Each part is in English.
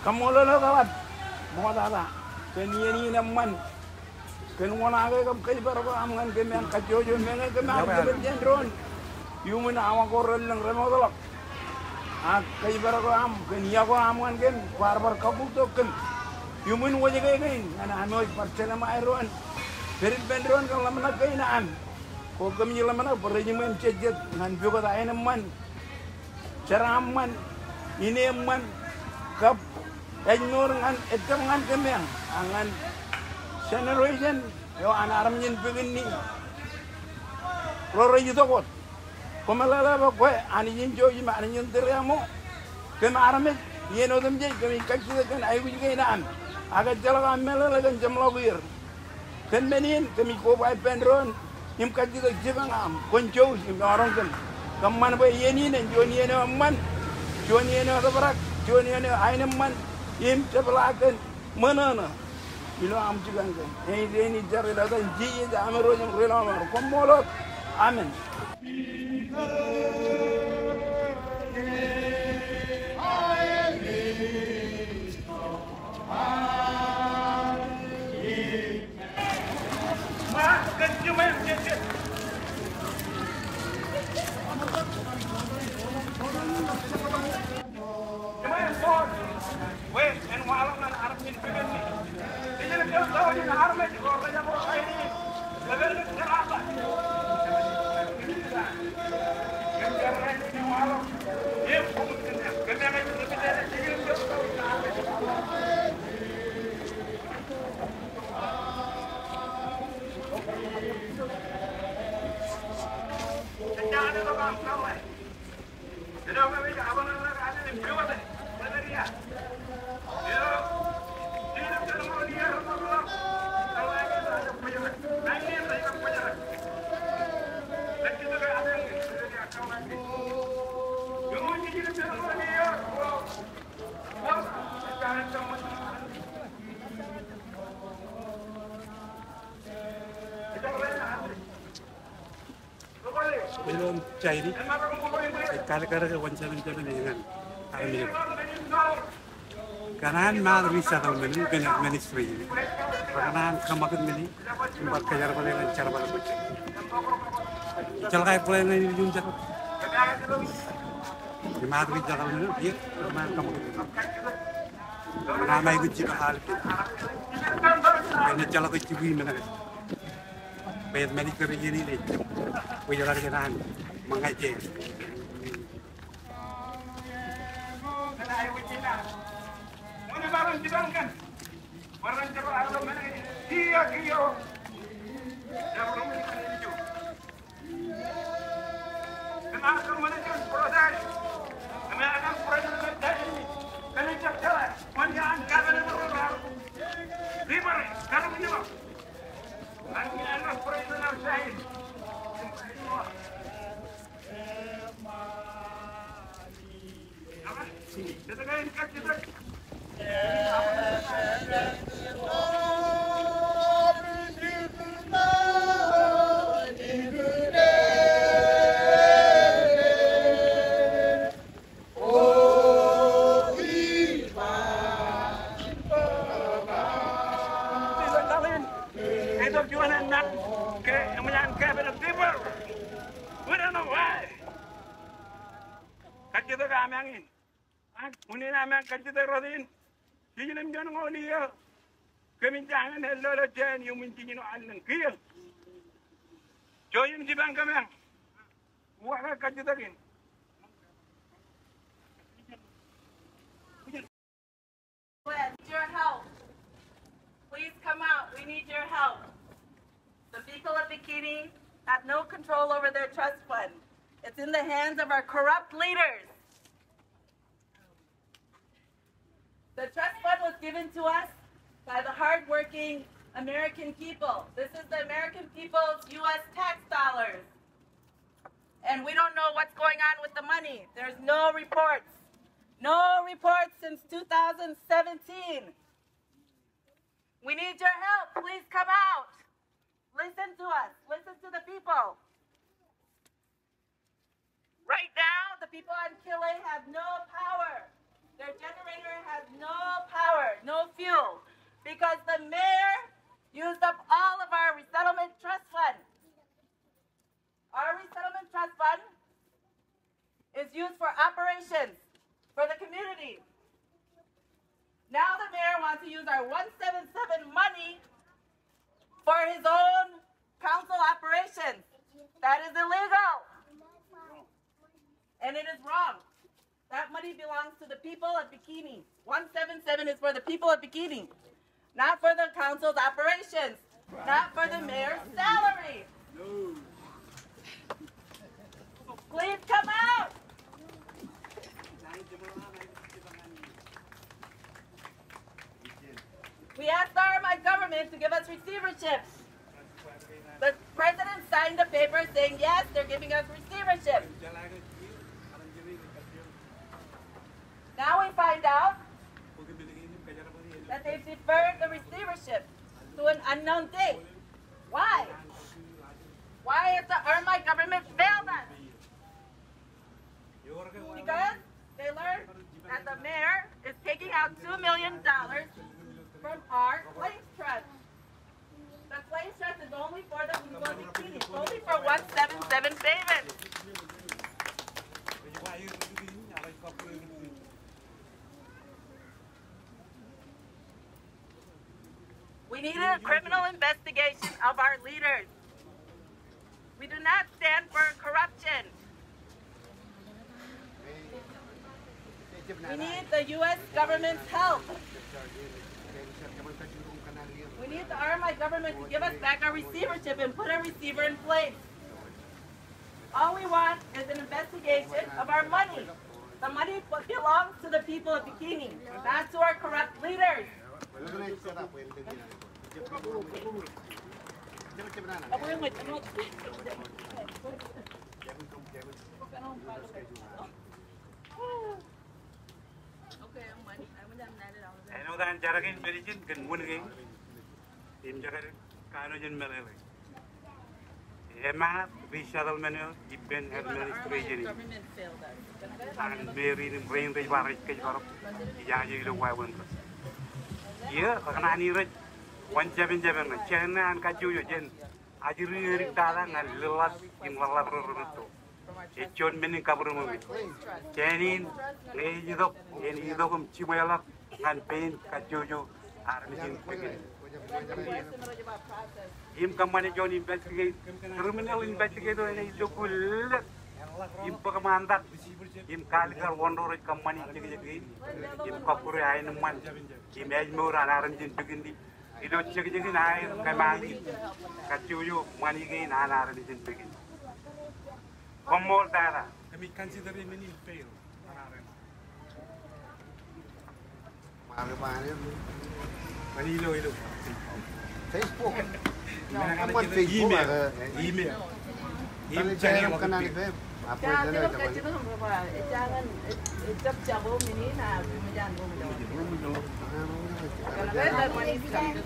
Kamu lo kawan, mau tata, kenian ini man, kenuan agak kau berapa aman kemen kajojo mengen kemen kemen drone, human awak korel lang remote lock, kau berapa am, kenia kau aman ken, barbar kabut token, human wajah kain, anak anak percaya sama drone, berit drone kalau mana kain am, kau kami jalan mana perjalanan cejet, ngan juga tak enak man, cara aman, ini aman, kap Ignore ngan etam ngan kemeng angan generation yo anaram nyin pegin ni loro yuto kot komalala ba ko ani nyin joji ma ani nyin teramo kem arame yeno dem je kemi kakki kan ay wuji kainan aga jalaga melala kan jamlo bir kan menin kemi ko bay pendron nim kakki ko jibangam konjo sim orang kan kamman ba yeni nen joni ene man joni ene sabrak joni ene ayne man Im cepelakan mana na, bilo am juga kan. Ini jari datang jiji amero yang rela mar. Komolot, amin. Belum cair, kara-kara kewancaran dengan kami. Karena mal resettlement dengan ministry, karena kamakan ini tempat kejar boleh lancar boleh macam. Celaka boleh ini junjak. Mal resettlement dia karena kamakan. Nama itu juga hal. Ini celaka cibi mana? Bayar medical ini ni. Wajar kan mengaji. Mana barang dibangkan? Barang cepat ada mana? Dia kio. Yang belum dikendali. Kenapa mana kan proses? Kenapa proses terjadi? Kenapa cepat? Mana angkat mana berubah? Libar, kalau begini. Angkat anak proses saya. Mungkin nama kerja terodin, jadi lem jangan ngoliya, keminjangan hello lo jen, you minjinin alang kaya. Joyim di bangka mang, wah kerja terin. We need your help. Please come out. We need your help. The people of Bikini have no control over their trust fund. It's in the hands of our corrupt leaders. The trust fund was given to us by the hardworking American people. This is the American people's U.S. tax dollars. And we don't know what's going on with the money. There's no reports. No reports since 2017. We need your help. Please come out. Listen to us. Listen to the people. Right now, the people on Kile have no power. Their generator has no power, no fuel, because the mayor used up all of our Resettlement Trust Fund. Our Resettlement Trust Fund is used for operations for the community. Now the mayor wants to use our 177 money for his own council operations. That is illegal. And it is wrong. That money belongs to the people of Bikini. 177 is for the people of Bikini, not for the council's operations, not for the mayor's salary. No. Please come out. We asked my government to give us receiverships. The president signed a paper saying, yes, they're giving us receiverships. Now we find out that they've deferred the receivership to an unknown date. Why? Why has the Irma government failed us? Because they learned that the mayor is taking out $2 million from our claims trust. The claims trust is only for the people of Bikini. It's only for 177 payments. We needed a criminal investigation of our leaders. We do not stand for corruption. We need the U.S. government's help. We need the RMI government to give us back our receivership and put a receiver in place. All we want is an investigation of our money. The money belongs to the people of Bikini, not to our corrupt leaders. Ano dan jarakin berijin kan mungi tim jarak kano jen melele. Emma Resettlement Trust administration and Mary in brain the barrage Corrupt Leadership Wawon. Here, Kanani Red 177 China and Kajuyo Jen Ajiri Talang and Lilas in Walaruto. It showed many cover movie. Janin, Legido, and Idom Chimuela, and Pain Kajuyo are missing. Him company John investigate, criminal investigator and his local him Pagamandak, him Calicar Wonder company, him Kapuri Ironman, him Edmure and Arangin Bigindi. You don't check it in I, Kamali, Kajuyo, money gain and Arangin Bigindi. One more data. Can we consider him in fail? Facebook. Kamu Facebook ada email. Email kan ada web. Apa Jangan itu kita kecil tu berapa? Jangan cap ini nah, jangan Kalau ada money is coming.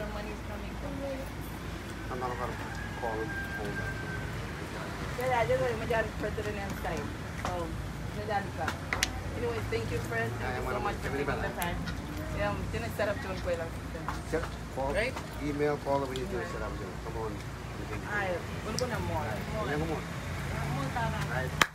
Call. Saya aja tu macam president yang style. Oh, jangan lupa. Anyway, thank you friends. Thank you so much for taking the time. Yeah, I'm set up to one Set call, right? email, call when you do set up. Come on. Ay, wala ko na more. Come on. More tama. Right.